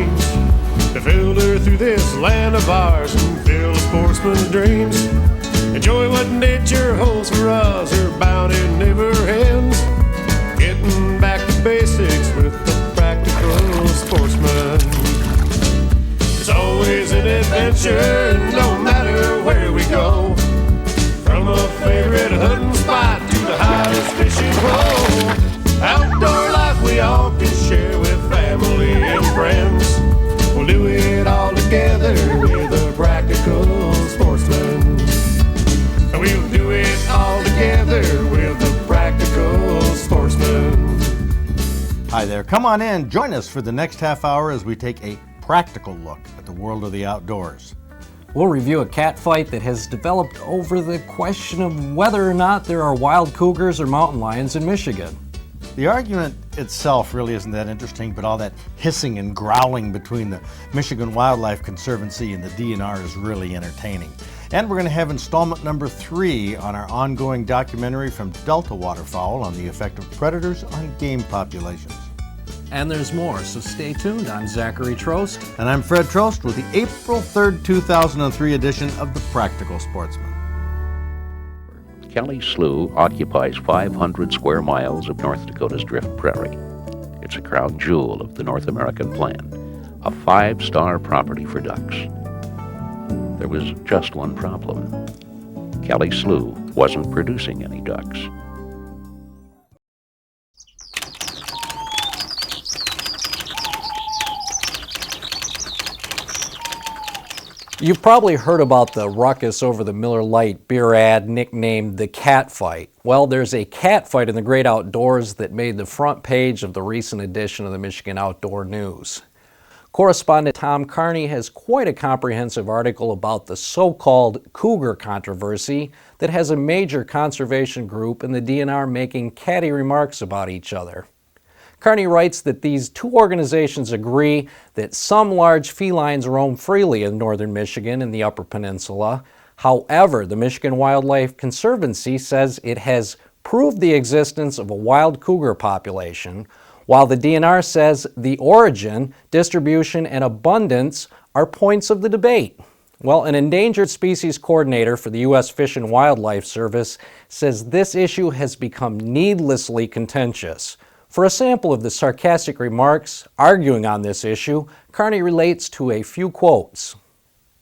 dreams to filter through this land of ours and fill a sportsman's dreams. Enjoy what nature holds for us, her bounty never ends. Getting back to basics with the practical sportsman. It's always an adventure, no matter where we go. From a favorite hunting spot to the hottest fishing hole. Outdoor life we all can share with family and friends. We'll do it all together with a practical sportsman. We'll do it all together with a practical sportsman. Hi there, come on in, join us for the next half hour as we take a practical look at the world of the outdoors. We'll review a cat fight that has developed over the question of whether or not there are wild cougars or mountain lions in Michigan. The argument itself really isn't that interesting, but all that hissing and growling between the Michigan Wildlife Conservancy and the DNR is really entertaining. And we're going to have installment number 3 on our ongoing documentary from Delta Waterfowl on the effect of predators on game populations. And there's more, so stay tuned. I'm Zachary Trost. And I'm Fred Trost with the April 3rd, 2003 edition of The Practical Sportsman. Kelly Slough occupies 500 square miles of North Dakota's Drift Prairie. It's a crown jewel of the North American plan, a 5-star property for ducks. There was just one problem. Kelly Slough wasn't producing any ducks. You've probably heard about the ruckus over the Miller Lite beer ad nicknamed the cat fight. Well, there's a cat fight in the great outdoors that made the front page of the recent edition of the Michigan Outdoor News. Correspondent Tom Carney has quite a comprehensive article about the so-called cougar controversy that has a major conservation group and the DNR making catty remarks about each other. Carney writes that these two organizations agree that some large felines roam freely in northern Michigan and the Upper Peninsula. However, the Michigan Wildlife Conservancy says it has proved the existence of a wild cougar population, while the DNR says the origin, distribution, and abundance are points of the debate. Well, an endangered species coordinator for the U.S. Fish and Wildlife Service says this issue has become needlessly contentious. For a sample of the sarcastic remarks arguing on this issue, Carney relates to a few quotes.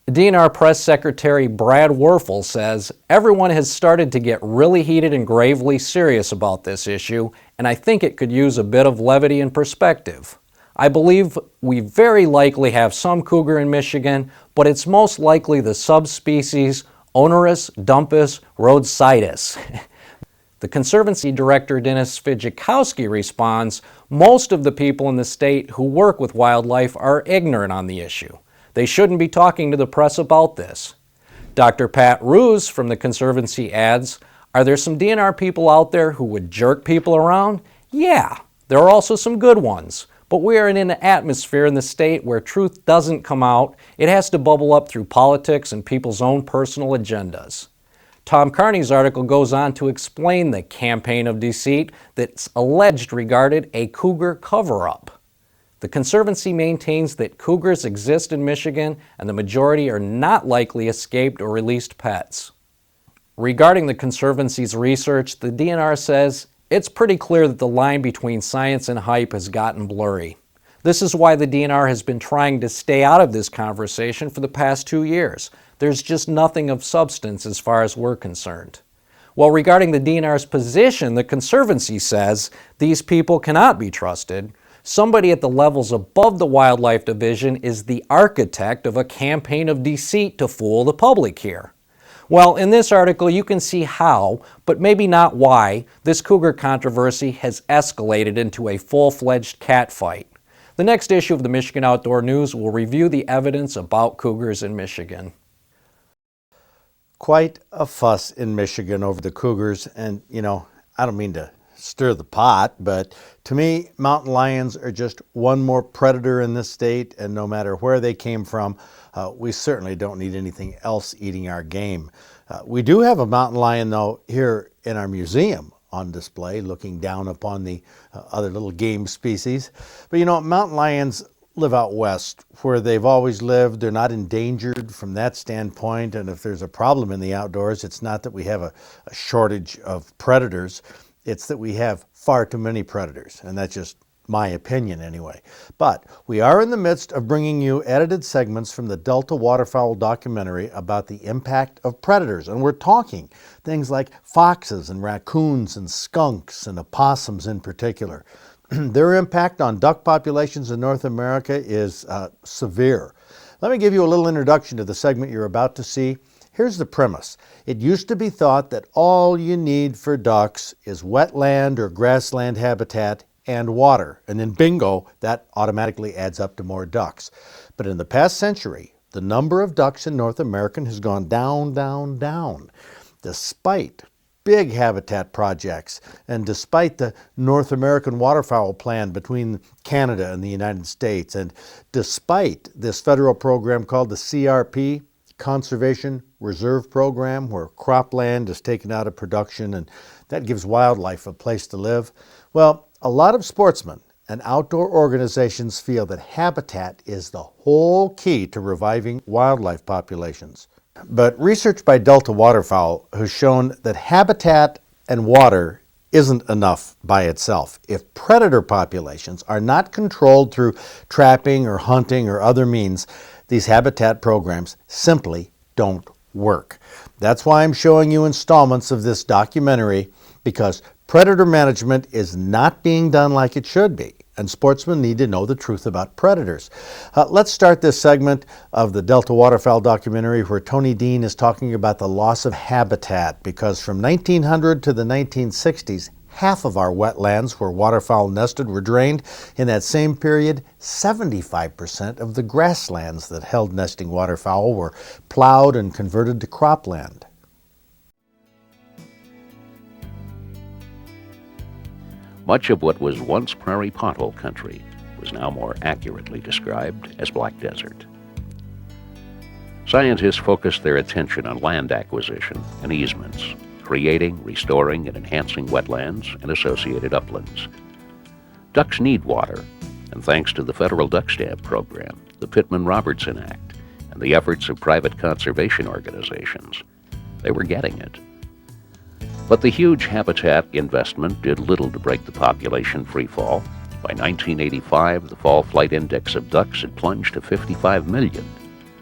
DNR Press Secretary Brad Werfel says, "Everyone has started to get really heated and gravely serious about this issue, and I think it could use a bit of levity and perspective. I believe we very likely have some cougar in Michigan, but it's most likely the subspecies Onerus dumpus rhodesitis." The Conservancy Director, Dennis Fidzikowski, responds, "Most of the people in the state who work with wildlife are ignorant on the issue. They shouldn't be talking to the press about this." Dr. Pat Roos from the Conservancy adds, "Are there some DNR people out there who would jerk people around? Yeah, there are also some good ones. But we are in an atmosphere in the state where truth doesn't come out. It has to bubble up through politics and people's own personal agendas." Tom Carney's article goes on to explain the campaign of deceit that's alleged regarded a cougar cover-up. The Conservancy maintains that cougars exist in Michigan and the majority are not likely escaped or released pets. Regarding the Conservancy's research, the DNR says it's pretty clear that the line between science and hype has gotten blurry. This is why the DNR has been trying to stay out of this conversation for the past 2 years. There's just nothing of substance as far as we're concerned. Well, regarding the DNR's position, the Conservancy says these people cannot be trusted. Somebody at the levels above the Wildlife Division is the architect of a campaign of deceit to fool the public here. Well, in this article you can see how, but maybe not why, this cougar controversy has escalated into a full-fledged cat fight. The next issue of the Michigan Outdoor News will review the evidence about cougars in Michigan. Quite a fuss in Michigan over the cougars, and I don't mean to stir the pot, but to me, mountain lions are just one more predator in this state, and no matter where they came from, we certainly don't need anything else eating our game. We do have a mountain lion, though, here in our museum on display, looking down upon the other little game species. But mountain lions live out west where they've always lived. They're not endangered from that standpoint. And if there's a problem in the outdoors, it's not that we have a shortage of predators. It's that we have far too many predators. And that's just my opinion anyway. But we are in the midst of bringing you edited segments from the Delta Waterfowl documentary about the impact of predators. And we're talking things like foxes and raccoons and skunks and opossums in particular. Their impact on duck populations in North America is severe. Let me give you a little introduction to the segment you're about to see. Here's the premise. It used to be thought that all you need for ducks is wetland or grassland habitat and water. And then bingo, that automatically adds up to more ducks. But in the past century, the number of ducks in North America has gone down, down, down, despite big habitat projects and despite the North American waterfowl plan between Canada and the United States, and despite this federal program called the CRP, Conservation Reserve Program, where cropland is taken out of production and that gives wildlife a place to live. Well, a lot of sportsmen and outdoor organizations feel that habitat is the whole key to reviving wildlife populations. But research by Delta Waterfowl has shown that habitat and water isn't enough by itself. If predator populations are not controlled through trapping or hunting or other means, these habitat programs simply don't work. That's why I'm showing you installments of this documentary, because predator management is not being done like it should be, and sportsmen need to know the truth about predators. Let's start this segment of the Delta Waterfowl documentary where Tony Dean is talking about the loss of habitat, because from 1900 to the 1960s, half of our wetlands where waterfowl nested were drained. In that same period, 75% of the grasslands that held nesting waterfowl were plowed and converted to cropland. Much of what was once prairie pothole country was now more accurately described as black desert. Scientists focused their attention on land acquisition and easements, creating, restoring, and enhancing wetlands and associated uplands. Ducks need water, and thanks to the federal duck stamp program, the Pittman-Robertson Act, and the efforts of private conservation organizations, they were getting it. But the huge habitat investment did little to break the population freefall. By 1985, the fall flight index of ducks had plunged to 55 million,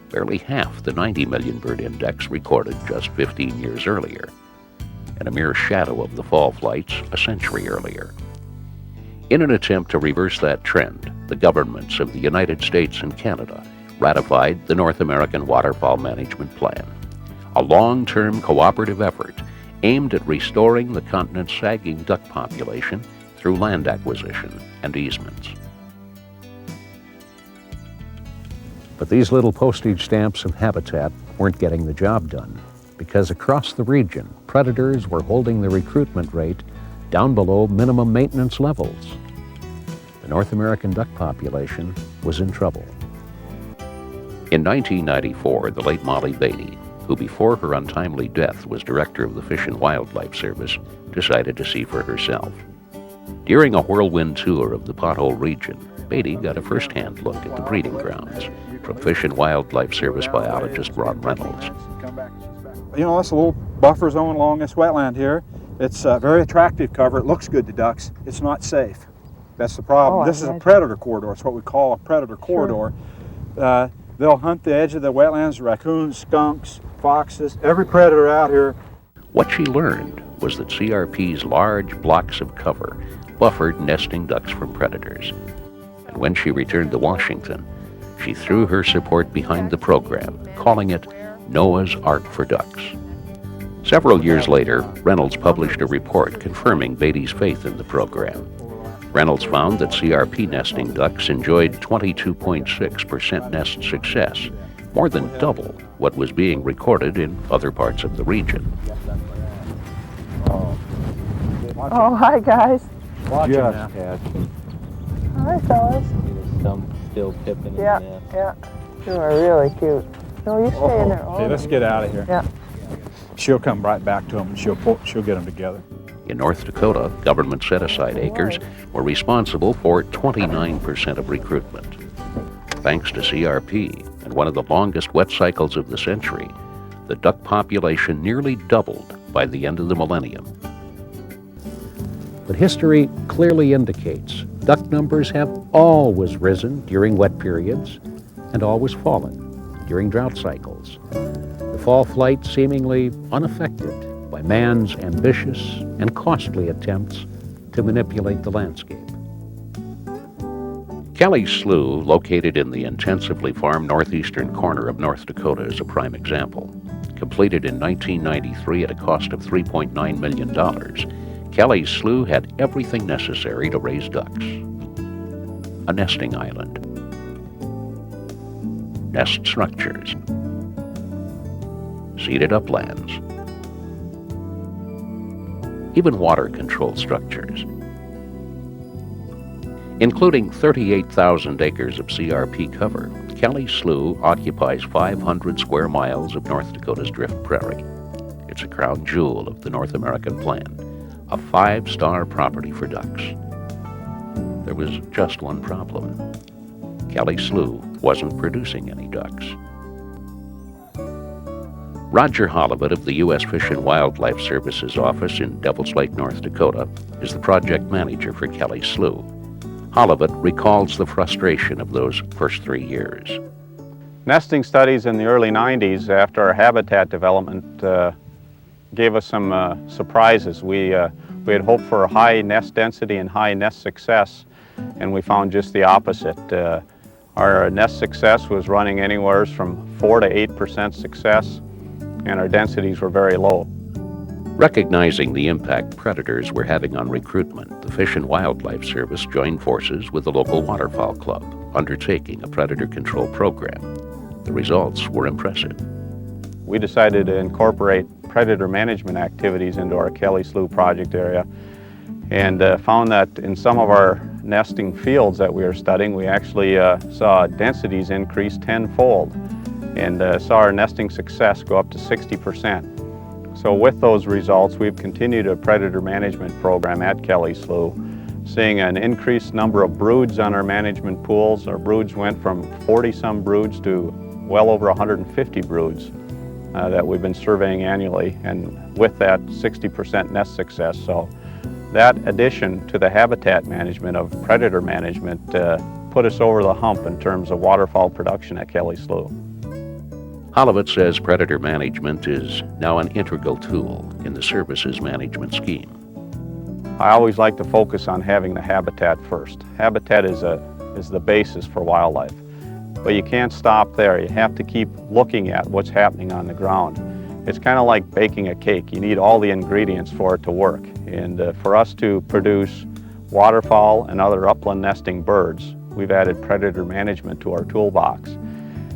barely half the 90 million bird index recorded just 15 years earlier, and a mere shadow of the fall flights a century earlier. In an attempt to reverse that trend, the governments of the United States and Canada ratified the North American Waterfowl Management Plan, a long-term cooperative effort aimed at restoring the continent's sagging duck population through land acquisition and easements. But these little postage stamps and habitat weren't getting the job done, because across the region, predators were holding the recruitment rate down below minimum maintenance levels. The North American duck population was in trouble. In 1994, the late Molly Beatty, who before her untimely death was director of the Fish and Wildlife Service, decided to see for herself. During a whirlwind tour of the pothole region, Beatty got a first-hand look at the breeding grounds from Fish and Wildlife Service biologist Ron Reynolds. You know, that's a little buffer zone along this wetland here. It's a very attractive cover. It looks good to ducks. It's not safe. That's the problem. This is a predator corridor. It's what we call a predator corridor. They'll hunt the edge of the wetlands, raccoons, skunks, foxes, every predator out here. What she learned was that CRP's large blocks of cover buffered nesting ducks from predators. And when she returned to Washington, she threw her support behind the program, calling it Noah's Ark for Ducks. Several years later, Reynolds published a report confirming Beatty's faith in the program. Reynolds found that CRP nesting ducks enjoyed 22.6% nest success, more than double what was being recorded in other parts of the region. Oh, hi guys. Just Hi fellas. Some still tipping Yeah, in there. yeah. You are really cute. No, you stay in there. Okay, let's get out of here. Yeah. She'll come right back to them and she'll get them together. In North Dakota, government set-aside acres were responsible for 29% of recruitment. Thanks to CRP and one of the longest wet cycles of the century, the duck population nearly doubled by the end of the millennium. But history clearly indicates duck numbers have always risen during wet periods and always fallen during drought cycles. The fall flight seemingly unaffected by man's ambitious and costly attempts to manipulate the landscape. Kelly Slough, located in the intensively farmed northeastern corner of North Dakota, is a prime example. Completed in 1993 at a cost of $3.9 million, Kelly Slough had everything necessary to raise ducks. A nesting island, nest structures, seeded uplands, even water control structures. Including 38,000 acres of CRP cover, Kelly Slough occupies 500 square miles of North Dakota's drift prairie. It's a crown jewel of the North American plan, a 5-star property for ducks. There was just one problem. Kelly Slough wasn't producing any ducks. Roger Hollivat of the U.S. Fish and Wildlife Services office in Devils Lake, North Dakota, is the project manager for Kelly Slough. Hollivat recalls the frustration of those first 3 years. Nesting studies in the early 90s after our habitat development gave us some surprises. We had hoped for a high nest density and high nest success, and we found just the opposite. Our nest success was running anywhere from 4 to 8% success, and our densities were very low. Recognizing the impact predators were having on recruitment, the Fish and Wildlife Service joined forces with the local waterfowl club, undertaking a predator control program. The results were impressive. We decided to incorporate predator management activities into our Kelly Slough project area, and found that in some of our nesting fields that we were studying, we actually saw densities increase tenfold, and saw our nesting success go up to 60%. So with those results, we've continued a predator management program at Kelly Slough, seeing an increased number of broods on our management pools. Our broods went from 40-some broods to well over 150 broods that we've been surveying annually, and with that 60% nest success. So that addition to the habitat management of predator management put us over the hump in terms of waterfowl production at Kelly Slough. Hollivat says predator management is now an integral tool in the service's management scheme. I always like to focus on having the habitat first. Habitat is the basis for wildlife, but you can't stop there. You have to keep looking at what's happening on the ground. It's kind of like baking a cake. You need all the ingredients for it to work. And for us to produce waterfowl and other upland nesting birds, we've added predator management to our toolbox.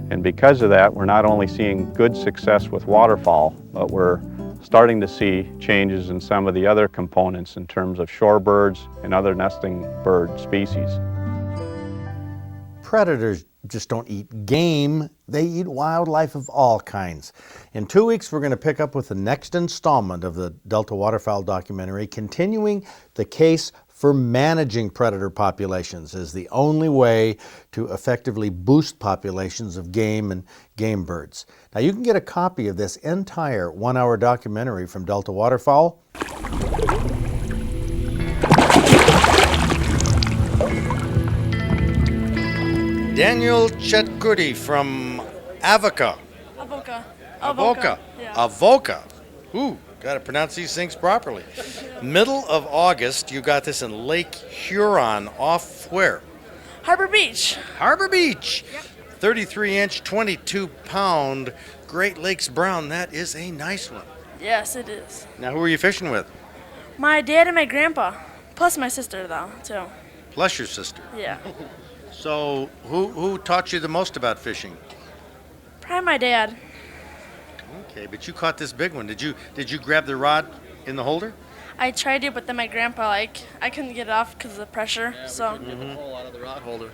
And because of that, we're not only seeing good success with waterfowl, but we're starting to see changes in some of the other components in terms of shorebirds and other nesting bird species. Predators just don't eat game, they eat wildlife of all kinds. In 2 weeks, we're going to pick up with the next installment of the Delta Waterfowl documentary, continuing the case for managing predator populations as the only way to effectively boost populations of game and game birds. Now, you can get a copy of this entire 1-hour documentary from Delta Waterfowl Daniel Chetgurdy from Avoca. Yeah. Avoca. Ooh, got to pronounce these things properly. Middle of August, you got this in Lake Huron off where? Harbor Beach. Harbor Beach. Yep. 33-inch, 22-pound Great Lakes brown. That is a nice one. Yes, it is. Now, who are you fishing with? My dad and my grandpa, plus my sister, though, too. Plus your sister. Yeah. So, who taught you the most about fishing? Probably my dad. Okay, but you caught this big one. Did you grab the rod in the holder? I tried it, but then my grandpa, I couldn't get it off because of the pressure. Yeah, so. we couldn't get the pole out of the rod holder.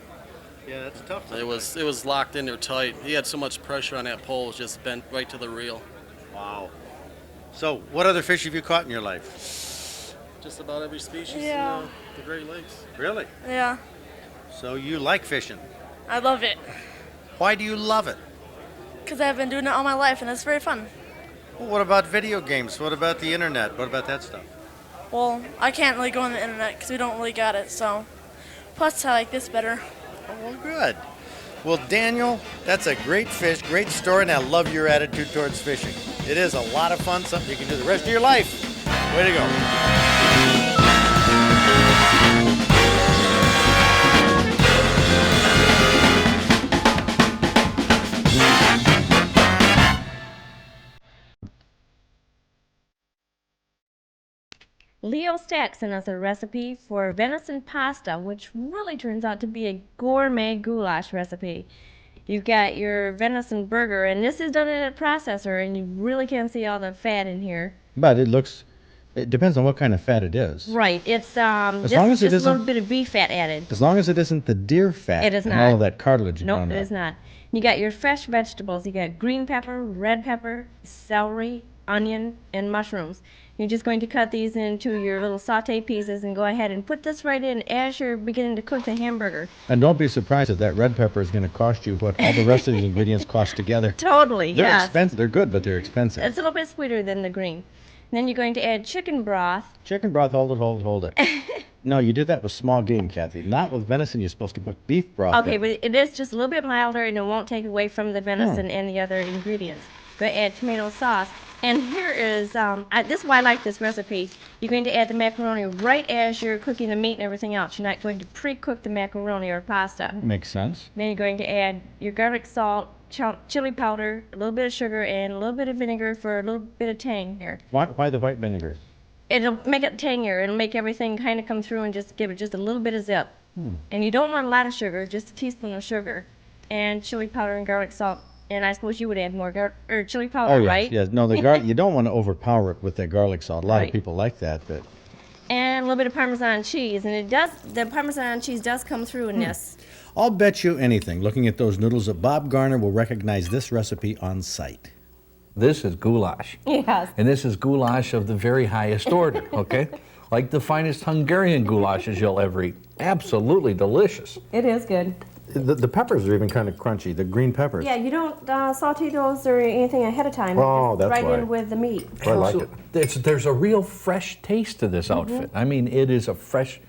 Yeah, that's tough. It was locked in there tight. He had so much pressure on that pole, it was just bent right to the reel. Wow. So, what other fish have you caught in your life? Just about every species Yeah. in the Great Lakes. Really? Yeah. So you like fishing? I love it. Why do you love it? Because I've been doing it all my life, and it's very fun. Well, what about video games? What about the internet? What about that stuff? Well, I can't really go on the internet because we don't really got it, so. Plus, I like this better. Oh, well, good. Well, Daniel, that's a great fish, great story, and I love your attitude towards fishing. It is a lot of fun, something you can do the rest of your life. Way to go. Leo Stack sent us a recipe for venison pasta, which really turns out to be a gourmet goulash recipe. You've got your venison burger, and this is done in a processor, and you really can't see all the fat in here. But it depends on what kind of fat it is. Right, it's As long as it just a little isn't- bit of beef fat added. As long as it isn't the deer fat. It is and not. all of that cartilage. Nope, it is not. You got your fresh vegetables. You got green pepper, red pepper, celery, onion, and mushrooms. You're just going to cut these into your little saute pieces and go ahead and put this right in as you're beginning to cook the hamburger. And don't be surprised if that red pepper is going to cost you what all the rest of these ingredients cost together. Totally, They're yes. expensive. They're good, but they're expensive. It's a little bit sweeter than the green. And then you're going to add chicken broth. Chicken broth, hold it. No, you did that with small game, Kathy. Not with venison. You're supposed to put beef broth Okay, in. but it is just a little bit milder, and it won't take away from the venison and the other ingredients. Go add tomato sauce. And here is, this is why I like this recipe. You're going to add the macaroni right as you're cooking the meat and everything else. You're not going to pre-cook the macaroni or pasta. Makes sense. Then you're going to add your garlic salt, chili powder, a little bit of sugar, and a little bit of vinegar for a little bit of tang here. Why the white vinegar? It'll make it tangier. It'll make everything kind of come through and just give it just a little bit of zip. And you don't want a lot of sugar, just a teaspoon of sugar, and chili powder and garlic salt. And I suppose you would add more chili powder, right? Yes. No, the garlic. You don't want to overpower it with that garlic salt. A lot Right. of people like that, but And a little bit of Parmesan cheese, and the Parmesan cheese does come through in this. I'll bet you anything. Looking at those noodles, that Bob Garner will recognize this recipe on sight. This is goulash. Yes. And this is goulash of the very highest order, okay? Like the finest Hungarian goulashes you'll ever eat. Absolutely delicious. It is good. The peppers are even kind of crunchy, the green peppers. Yeah, you don't saute those or anything ahead of time. Oh, It's that's right why. in with the meat. I like it. There's a real fresh taste to this outfit. I mean, it is a fresh,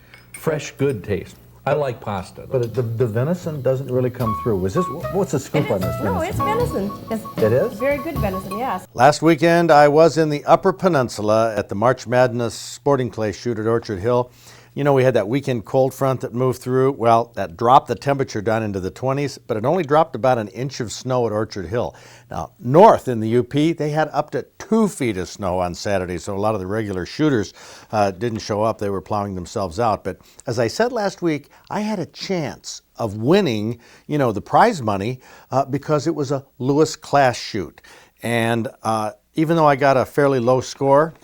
good taste. I like pasta. But the venison doesn't really come through. What's the scoop on this venison? No, it's venison. It is? Very good venison, yes. Last weekend, I was in the Upper Peninsula at the March Madness sporting clay shoot at Orchard Hill. You know, we had that weekend cold front that moved through. Well, that dropped the temperature down into the 20s, but it only dropped about an inch of snow at Orchard Hill. Now, north in the UP, they had up to 2 feet of snow on Saturday, so a lot of the regular shooters didn't show up. They were plowing themselves out. But as I said last week, I had a chance of winning, the prize money because it was a Lewis class shoot. And even though I got a fairly low score,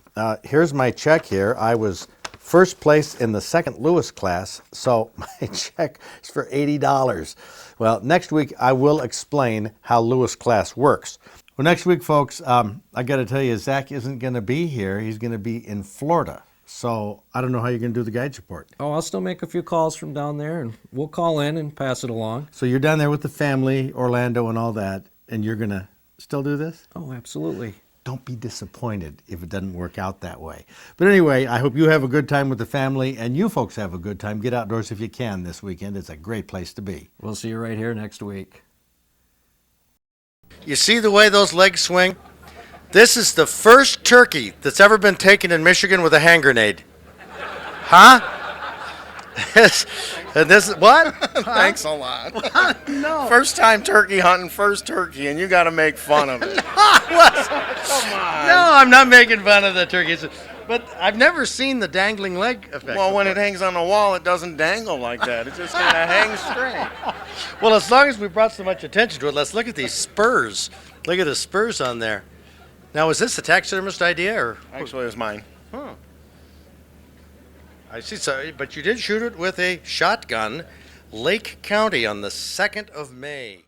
here's my check here. I was first place in the second Lewis class, so my check is for $80. Well, next week I will explain how Lewis class works. Well, next week, folks, I got to tell you, Zach isn't going to be here. He's going to be in Florida. So I don't know how you're going to do the guides report. Oh, I'll still make a few calls from down there, and we'll call in and pass it along. So you're down there with the family, Orlando and all that, and you're going to still do this? Oh, absolutely. Don't be disappointed if it doesn't work out that way. But anyway, I hope you have a good time with the family, and you folks have a good time. Get outdoors if you can this weekend. It's a great place to be. We'll see you right here next week. You see the way those legs swing? This is the first turkey that's ever been taken in Michigan with a hand grenade. Huh? This is what? Thanks a lot. No. First time turkey hunting, first turkey, and you got to make fun of it. Come on. No, I'm not making fun of the turkeys. But I've never seen the dangling leg effect. Well, when it hangs on the wall, it doesn't dangle like that. It just kind of hangs straight. Well, as long as we brought so much attention to it, let's look at these spurs. Look at the spurs on there. Now, was this a taxidermist idea? Or? Actually, it was mine. Huh. I see. So, but you did shoot it with a shotgun, Lake County, on the 2nd of May.